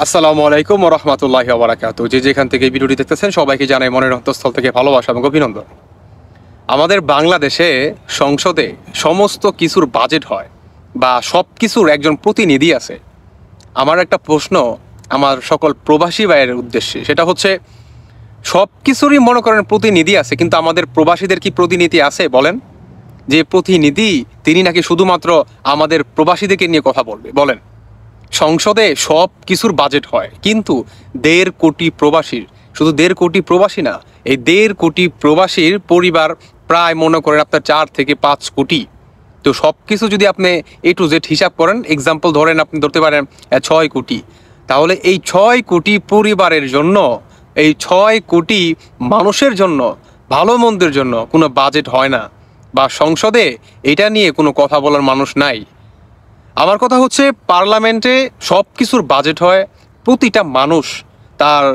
আসসালামু আলাইকুম ওয়া রাহমাতুল্লাহি ওয়া বারাকাতুহু। যে যেখান থেকে এই ভিডিওটি দেখতেছেন সবাইকে জানাই মনের অন্তঃস্থল থেকে ভালোবাসা এবং অভিনন্দন। আমাদের বাংলাদেশে সংসদে সমস্ত কিছুর বাজেট হয় বা সব কিছুর একজন প্রতিনিধি আছে। আমার একটা প্রশ্ন আমার সকল প্রবাসী ভাইয়ের উদ্দেশ্যে, সেটা হচ্ছে সব কিছুরই মনে করেন প্রতিনিধি আছে, কিন্তু আমাদের প্রবাসীদের কি প্রতিনিধি আছে বলেন? যে প্রতিনিধি তিনি নাকি শুধুমাত্র আমাদের প্রবাসীদেরকে নিয়ে কথা বলবে বলেন? সংসদে সব কিছুর বাজেট হয়, কিন্তু ১.৫ কোটি প্রবাসীর, শুধু ১.৫ কোটি প্রবাসী না, এই ১.৫ কোটি প্রবাসীর পরিবার প্রায় মনে করেন আপনার ৪ থেকে ৫ কোটি। তো সব কিছু যদি আপনি A to Z হিসাব করেন, এক্সাম্পল ধরেন আপনি ধরতে পারেন ৬ কোটি, তাহলে এই ৬ কোটি পরিবারের জন্য, এই ৬ কোটি মানুষের জন্য, ভালো মন্দের জন্য কোনো বাজেট হয় না, বা সংসদে এটা নিয়ে কোনো কথা বলার মানুষ নাই। আমার কথা হচ্ছে পার্লামেন্টে সব কিছুর বাজেট হয়, প্রতিটা মানুষ তার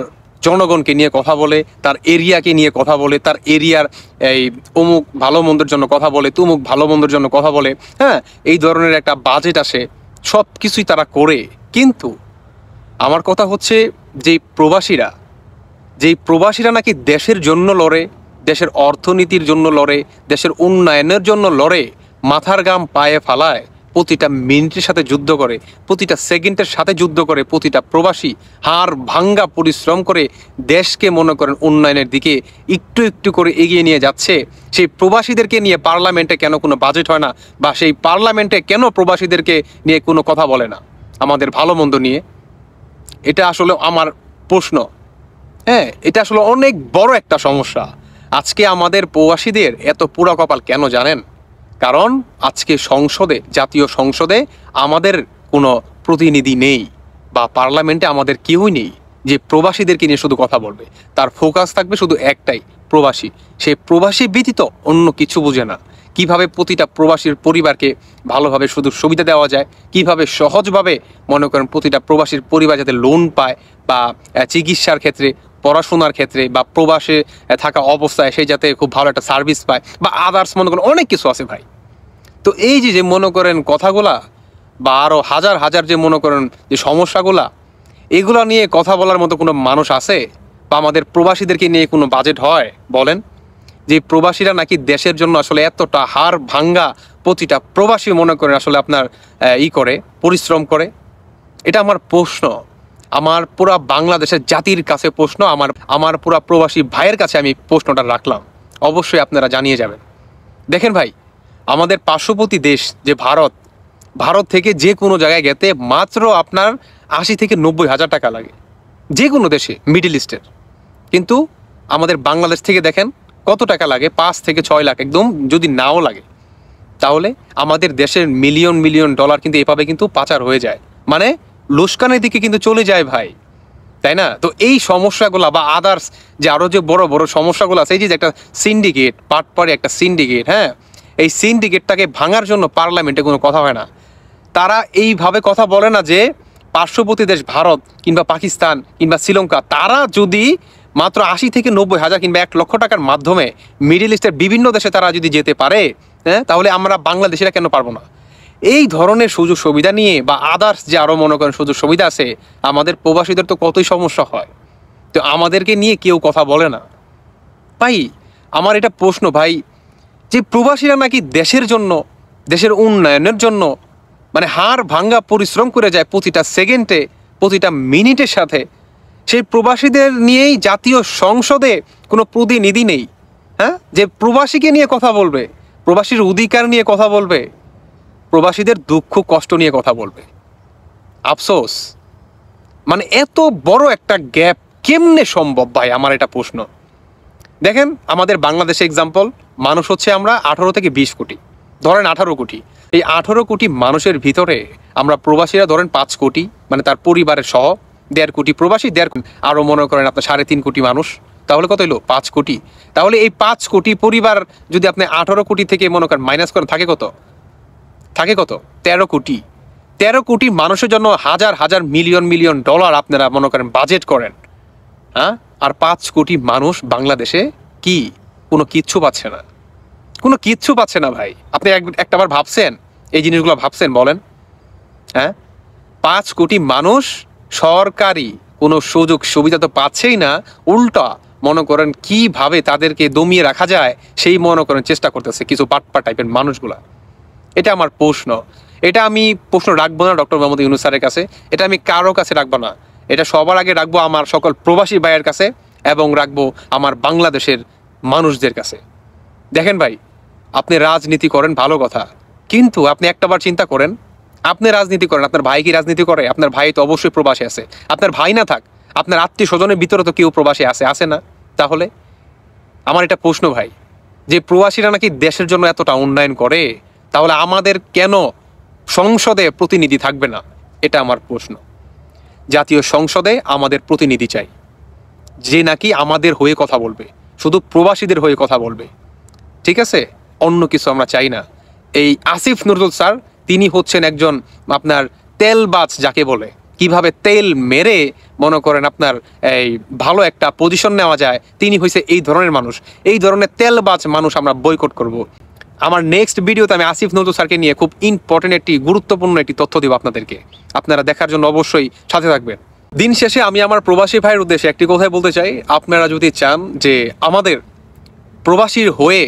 জনগণকে নিয়ে কথা বলে, তার এরিয়াকে নিয়ে কথা বলে, তার এরিয়ার এই অমুক ভালো মন্দের জন্য কথা বলে, তুমুক ভালো মন্দের জন্য কথা বলে, হ্যাঁ, এই ধরনের একটা বাজেট আসে, সব কিছুই তারা করে। কিন্তু আমার কথা হচ্ছে যেই প্রবাসীরা নাকি দেশের জন্য লড়ে, দেশের অর্থনীতির জন্য লড়ে, দেশের উন্নয়নের জন্য লড়ে, মাথার ঘাম পায়ে ফালায়, প্রতিটা মিনিটের সাথে যুদ্ধ করে, প্রতিটা সেকেন্ডের সাথে যুদ্ধ করে, প্রতিটা প্রবাসী হাড় ভাঙ্গা পরিশ্রম করে দেশকে মনে করেন উন্নয়নের দিকে একটু একটু করে এগিয়ে নিয়ে যাচ্ছে, সেই প্রবাসীদেরকে নিয়ে পার্লামেন্টে কেন কোনো বাজেট হয় না, বা সেই পার্লামেন্টে কেন প্রবাসীদেরকে নিয়ে কোনো কথা বলে না আমাদের ভালো মন্দ নিয়ে? এটা আসলে আমার প্রশ্ন। হ্যাঁ, এটা আসলে অনেক বড় একটা সমস্যা। আজকে আমাদের প্রবাসীদের এত পোড়া কপাল কেন জানেন? কারণ আজকে সংসদে, জাতীয় সংসদে আমাদের কোনো প্রতিনিধি নেই, বা পার্লামেন্টে আমাদের কেউই নেই যে প্রবাসীদেরকে নিয়ে শুধু কথা বলবে। তার ফোকাস থাকবে শুধু একটাই, প্রবাসী। সে প্রবাসী ব্যতীত অন্য কিছু বুঝে না। কিভাবে প্রতিটা প্রবাসীর পরিবারকে ভালোভাবে সুযোগ সুবিধা দেওয়া যায়, কিভাবে সহজভাবে মনে করেন প্রতিটা প্রবাসীর পরিবার যাতে লোন পায়, বা চিকিৎসার ক্ষেত্রে, পড়াশোনার ক্ষেত্রে, বা প্রবাসে থাকা অবস্থায় সে যাতে খুব ভালো একটা সার্ভিস পায়, বা আদার্স মনে করেন অনেক কিছু আছে ভাই। তো এই যে মনে করেন কথাগুলা, বা আরও হাজার হাজার যে মনে করেন যে সমস্যাগুলা, এগুলা নিয়ে কথা বলার মতো কোনো মানুষ আছে? বা আমাদের প্রবাসীদেরকে নিয়ে কোনো বাজেট হয় বলেন? যে প্রবাসীরা নাকি দেশের জন্য আসলে এতটা হাড় ভাঙ্গা, প্রতিটা প্রবাসী মনে করেন আসলে আপনার করে, পরিশ্রম করে। এটা আমার প্রশ্ন, আমার পুরা বাংলাদেশের জাতির কাছে প্রশ্ন, আমার পুরা প্রবাসী ভাইয়ের কাছে আমি প্রশ্নটা রাখলাম। অবশ্যই আপনারা জানিয়ে যাবেন। দেখেন ভাই, আমাদের পার্শ্ববর্তী দেশ যে ভারত থেকে যে কোনো জায়গায় যেতে মাত্র আপনার ৮০ থেকে ৯০ হাজার টাকা লাগে, যে কোনো দেশে মিডল ইস্টের। কিন্তু আমাদের বাংলাদেশ থেকে দেখেন কত টাকা লাগে, ৫ থেকে ৬ লাখ, একদম যদি নাও লাগে। তাহলে আমাদের দেশের মিলিয়ন মিলিয়ন ডলার কিন্তু এভাবে কিন্তু পাচার হয়ে যায়, মানে লোসকানের দিকে কিন্তু চলে যায় ভাই, তাই না? তো এই সমস্যাগুলো বা আদার্স যে আরও যে বড় বড় সমস্যাগুলো আছে, এই যে একটা সিন্ডিকেট, পাটপাড়ে একটা সিন্ডিকেট, হ্যাঁ, এই সিন্ডিকেটটাকে ভাঙার জন্য পার্লামেন্টে কোনো কথা হয় না। তারা এইভাবে কথা বলে না যে পার্শ্ববর্তী দেশ ভারত কিংবা পাকিস্তান কিংবা শ্রীলঙ্কা, তারা যদি মাত্র ৮০ থেকে ৯০ হাজার কিংবা ১ লক্ষ টাকার মাধ্যমে মিডল ইস্টের বিভিন্ন দেশে তারা যদি যেতে পারে, হ্যাঁ, তাহলে আমরা বাংলাদেশিরা কেন পারবো না? এই ধরনের সুযোগ সুবিধা নিয়ে বা আদার্স যে আরও মনে করেন সুযোগ সুবিধা আছে, আমাদের প্রবাসীদের তো কতই সমস্যা হয়, তো আমাদেরকে নিয়ে কেউ কথা বলে না ভাই। আমার এটা প্রশ্ন ভাই, যে প্রবাসীরা নাকি দেশের জন্য, দেশের উন্নয়নের জন্য মানে হাড় ভাঙ্গা পরিশ্রম করে যায় প্রতিটা সেকেন্ডে, প্রতিটা মিনিটের সাথে, সেই প্রবাসীদের নিয়েই জাতীয় সংসদে কোনো প্রতিনিধি নেই, হ্যাঁ, যে প্রবাসীকে নিয়ে কথা বলবে, প্রবাসীর অধিকার নিয়ে কথা বলবে, প্রবাসীদের দুঃখ কষ্ট নিয়ে কথা বলবে। আফসোস, মানে এত বড় একটা গ্যাপ কেমনে সম্ভব ভাই? আমার এটা প্রশ্ন। দেখেন আমাদের বাংলাদেশে এক্সাম্পল, মানুষ হচ্ছে আমরা ১৮ থেকে ২০ কোটি, ধরেন ১৮ কোটি। এই ১৮ কোটি মানুষের ভিতরে আমরা প্রবাসীরা ধরেন ৫ কোটি, মানে তার পরিবারের সহ ১.৫ কোটি প্রবাসী, আরও মনে করেন আপনার ৩.৫ কোটি মানুষ, তাহলে কত হলো? ৫ কোটি। তাহলে এই ৫ কোটি পরিবার যদি আপনি ১৮ কোটি থেকে মনে করেন মাইনাস করেন, থাকে কত? ১৩ কোটি। ১৩ কোটি মানুষের জন্য হাজার হাজার মিলিয়ন মিলিয়ন ডলার আপনারা মনে করেন বাজেট করেন, হ্যাঁ, আর ৫ কোটি মানুষ বাংলাদেশে কি কোনো কিচ্ছু পাচ্ছে না, কোনো কিচ্ছু পাচ্ছে না ভাই। আপনি একটাবার ভাবছেন এই জিনিসগুলো? ভাবছেন বলেন? হ্যাঁ, ৫ কোটি মানুষ সরকারি কোনো সুযোগ সুবিধা তো পাচ্ছেই না, উল্টা মনে করেন কিভাবে তাদেরকে দমিয়ে রাখা যায় সেই মনে করেন চেষ্টা করতেছে কিছু বাটপা টাইপের মানুষগুলা। এটা আমার প্রশ্ন। এটা আমি প্রশ্ন রাখবো না ডক্টর মোহাম্মদ ইউনূস স্যারের কাছে, এটা আমি কারো কাছে রাখবো না। এটা সবার আগে রাখবো আমার সকল প্রবাসী ভাইয়ের কাছে এবং রাখবো আমার বাংলাদেশের মানুষদের কাছে। দেখেন ভাই, আপনি রাজনীতি করেন ভালো কথা, কিন্তু আপনি একটাবার চিন্তা করেন, আপনি রাজনীতি করেন, আপনার ভাই কি রাজনীতি করে? আপনার ভাই তো অবশ্যই প্রবাসে আছে। আপনার ভাই না থাক, আপনার আত্মীয় স্বজনের ভিতরে তো কেউ প্রবাসে আছে না? তাহলে আমার এটা প্রশ্ন ভাই, যে প্রবাসীরা নাকি দেশের জন্য এতটা উন্নয়ন করে, তাহলে আমাদের কেন সংসদে প্রতিনিধি থাকবে না? এটা আমার প্রশ্ন। জাতীয় সংসদে আমাদের প্রতিনিধি চাই, যে নাকি আমাদের হয়ে কথা বলবে, শুধু প্রবাসীদের হয়ে কথা বলবে, ঠিক আছে? অন্য কিছু আমরা চাই না। এই আসিফ নজরুল স্যার, তিনি হচ্ছেন একজন আপনার তেলবাজ যাকে বলে, কিভাবে তেল মেরে মনে করেন আপনার এই ভালো একটা পজিশন নেওয়া যায়, তিনি হয়েছে এই ধরনের মানুষ। এই ধরনের তেলবাজ মানুষ আমরা বয়কট করব। আমার নেক্সট ভিডিওতে আমি আসিফ নজরুল স্যারকে নিয়ে খুব ইম্পর্টেন্ট একটি গুরুত্বপূর্ণ একটি তথ্য দেব আপনাদেরকে, আপনারা দেখার জন্য অবশ্যই সাথে থাকবেন। দিন শেষে আমি আমার প্রবাসী ভাইয়ের উদ্দেশ্যে একটি কথাই বলতে চাই, আপনারা যদি চান যে আমাদের প্রবাসীর হয়ে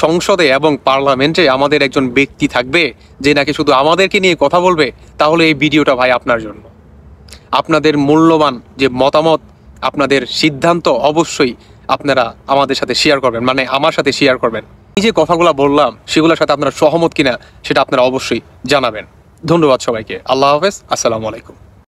সংসদে এবং পার্লামেন্টে আমাদের একজন ব্যক্তি থাকবে যে নাকি শুধু আমাদেরকে নিয়ে কথা বলবে, তাহলে এই ভিডিওটা ভাই আপনার জন্য। আপনাদের মূল্যবান যে মতামত, আপনাদের সিদ্ধান্ত অবশ্যই আপনারা আমাদের সাথে শেয়ার করবেন, মানে আমার সাথে শেয়ার করবেন। এই যে কথাগুলো বললাম সেগুলোর সাথে আপনারা সহমত কিনা সেটা আপনারা অবশ্যই জানাবেন। ধন্যবাদ সবাইকে। আল্লাহ হাফেজ। আসসালামু আলাইকুম।